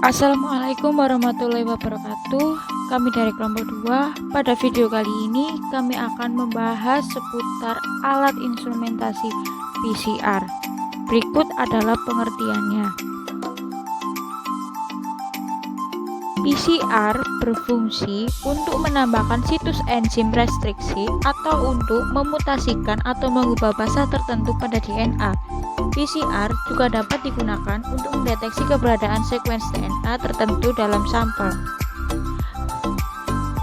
Assalamualaikum warahmatullahi wabarakatuh. Kami dari kelompok 2. Pada video kali ini kami akan membahas seputar alat instrumentasi PCR. Berikut adalah pengertiannya. PCR berfungsi untuk menambahkan situs enzim restriksi atau untuk memutasikan atau mengubah basa tertentu pada DNA. PCR juga dapat digunakan untuk mendeteksi keberadaan sekuens DNA tertentu dalam sampel.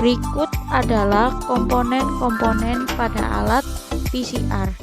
Berikut adalah komponen-komponen pada alat PCR.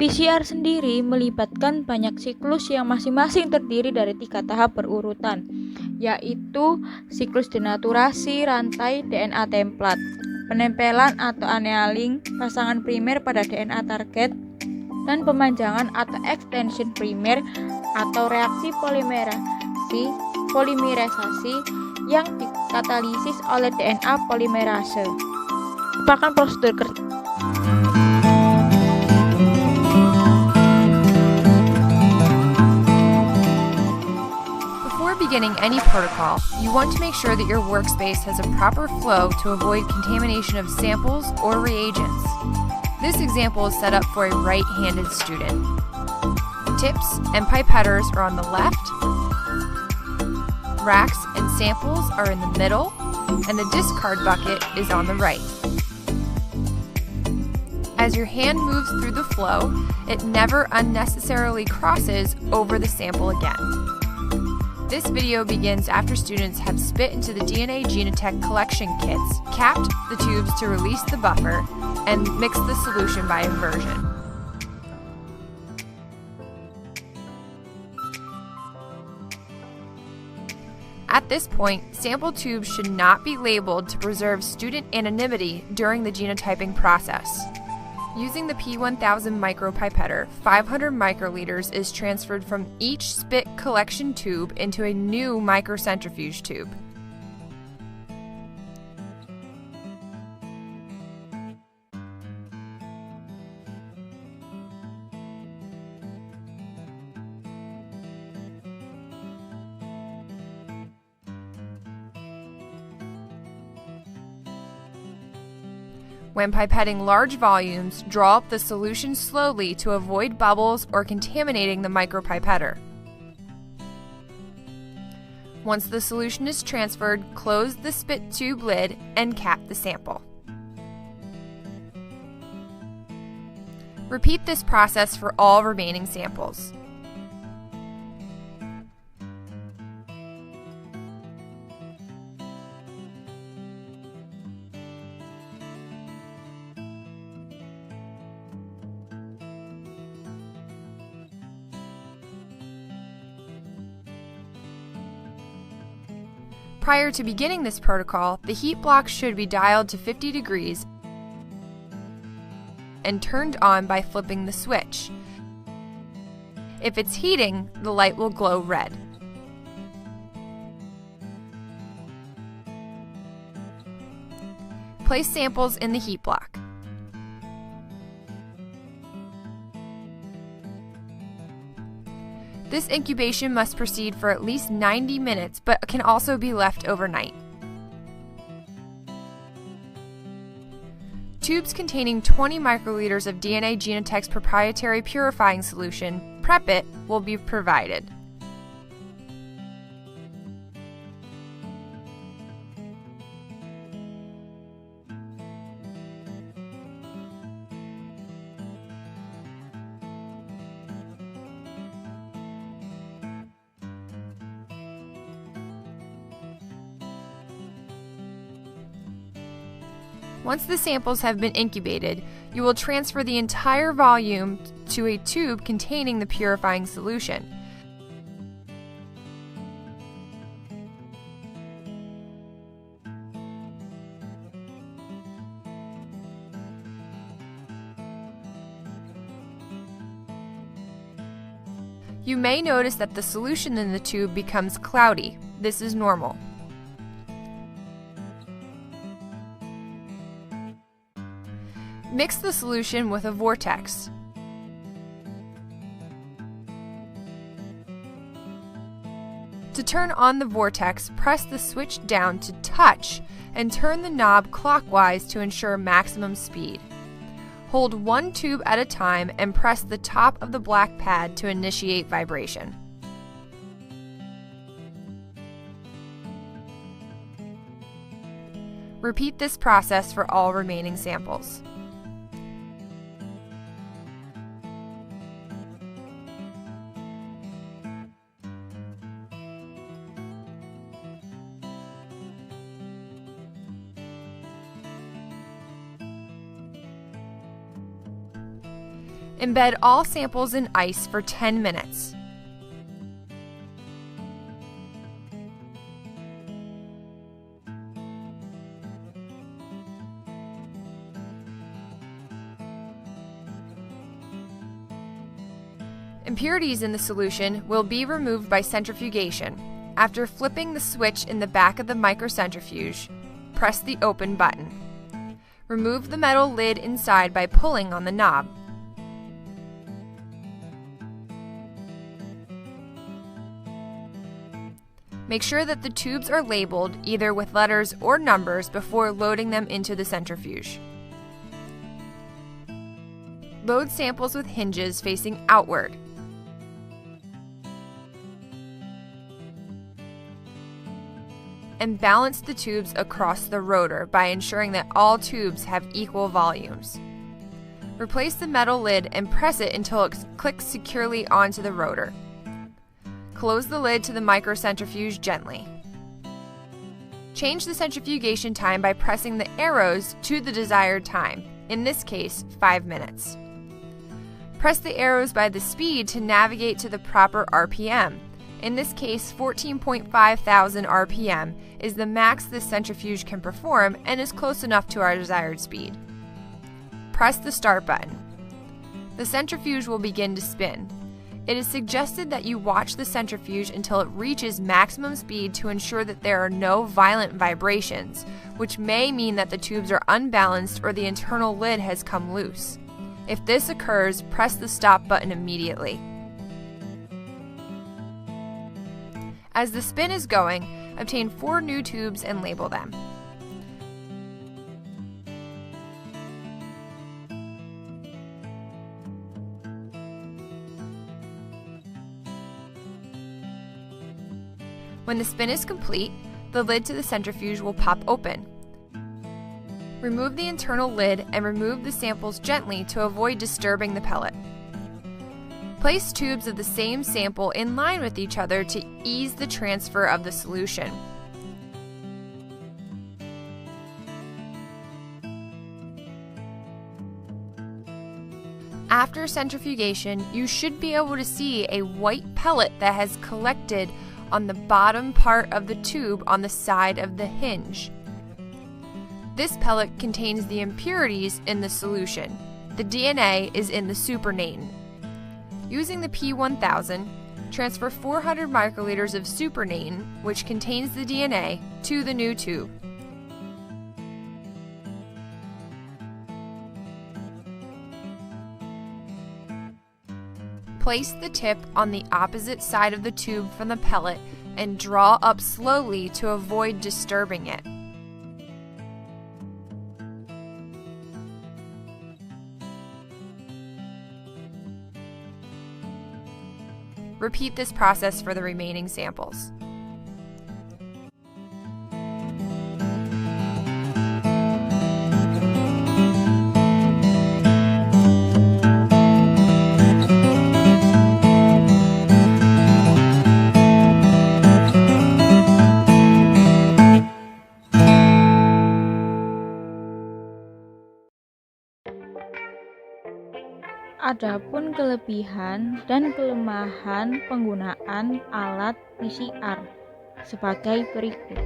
PCR sendiri melibatkan banyak siklus yang masing-masing terdiri dari 3 tahap berurutan, yaitu siklus denaturasi rantai DNA template, penempelan atau annealing pasangan primer pada DNA target, dan pemanjangan atau extension primer atau reaksi polimerisasi yang dikatalisis oleh DNA polimerase. Merupakan prosedur Before beginning any protocol, you want to make sure that your workspace has a proper flow to avoid contamination of samples or reagents. This example is set up for a right-handed student. Tips and pipetters are on the left, racks and samples are in the middle, and the discard bucket is on the right. As your hand moves through the flow, it never unnecessarily crosses over the sample again. This video begins after students have spit into the DNA Genotech collection kits, capped the tubes to release the buffer, and mixed the solution by inversion. At this point, sample tubes should not be labeled to preserve student anonymity during the genotyping process. Using the P1000 micropipetter, 500 microliters is transferred from each spit collection tube into a new microcentrifuge tube. When pipetting large volumes, draw up the solution slowly to avoid bubbles or contaminating the micropipetter. Once the solution is transferred, close the spit tube lid and cap the sample. Repeat this process for all remaining samples. Prior to beginning this protocol, the heat block should be dialed to 50 degrees and turned on by flipping the switch. If it's heating, the light will glow red. Place samples in the heat block. This incubation must proceed for at least 90 minutes, but can also be left overnight. Tubes containing 20 microliters of DNA Genotech's proprietary purifying solution, Prep It, will be provided. Once the samples have been incubated, you will transfer the entire volume to a tube containing the purifying solution. You may notice that the solution in the tube becomes cloudy. This is normal. Mix the solution with a vortex. To turn on the vortex, press the switch down to touch and turn the knob clockwise to ensure maximum speed. Hold one tube at a time and press the top of the black pad to initiate vibration. Repeat this process for all remaining samples. Embed all samples in ice for 10 minutes. Impurities in the solution will be removed by centrifugation. After flipping the switch in the back of the microcentrifuge, press the open button. Remove the metal lid inside by pulling on the knob. Make sure that the tubes are labeled either with letters or numbers before loading them into the centrifuge. Load samples with hinges facing outward. And balance the tubes across the rotor by ensuring that all tubes have equal volumes. Replace the metal lid and press it until it clicks securely onto the rotor. Close the lid to the microcentrifuge gently. Change the centrifugation time by pressing the arrows to the desired time, in this case, 5 minutes. Press the arrows by the speed to navigate to the proper RPM. In this case, 14.5 thousand RPM is the max this centrifuge can perform and is close enough to our desired speed. Press the start button. The centrifuge will begin to spin. It is suggested that you watch the centrifuge until it reaches maximum speed to ensure that there are no violent vibrations, which may mean that the tubes are unbalanced or the internal lid has come loose. If this occurs, press the stop button immediately. As the spin is going, obtain 4 new tubes and label them. When the spin is complete, the lid to the centrifuge will pop open. Remove the internal lid and remove the samples gently to avoid disturbing the pellet. Place tubes of the same sample in line with each other to ease the transfer of the solution. After centrifugation, you should be able to see a white pellet that has collected on the bottom part of the tube on the side of the hinge. This pellet contains the impurities in the solution. The DNA is in the supernatant. Using the P1000, transfer 400 microliters of supernatant, which contains the DNA, to the new tube. Place the tip on the opposite side of the tube from the pellet and draw up slowly to avoid disturbing it. Repeat this process for the remaining samples. Adapun kelebihan dan kelemahan penggunaan alat PCR sebagai berikut.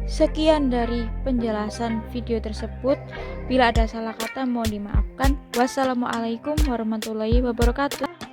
Sekian dari penjelasan video tersebut. Bila ada salah kata mohon dimaafkan. Wassalamualaikum warahmatullahi wabarakatuh.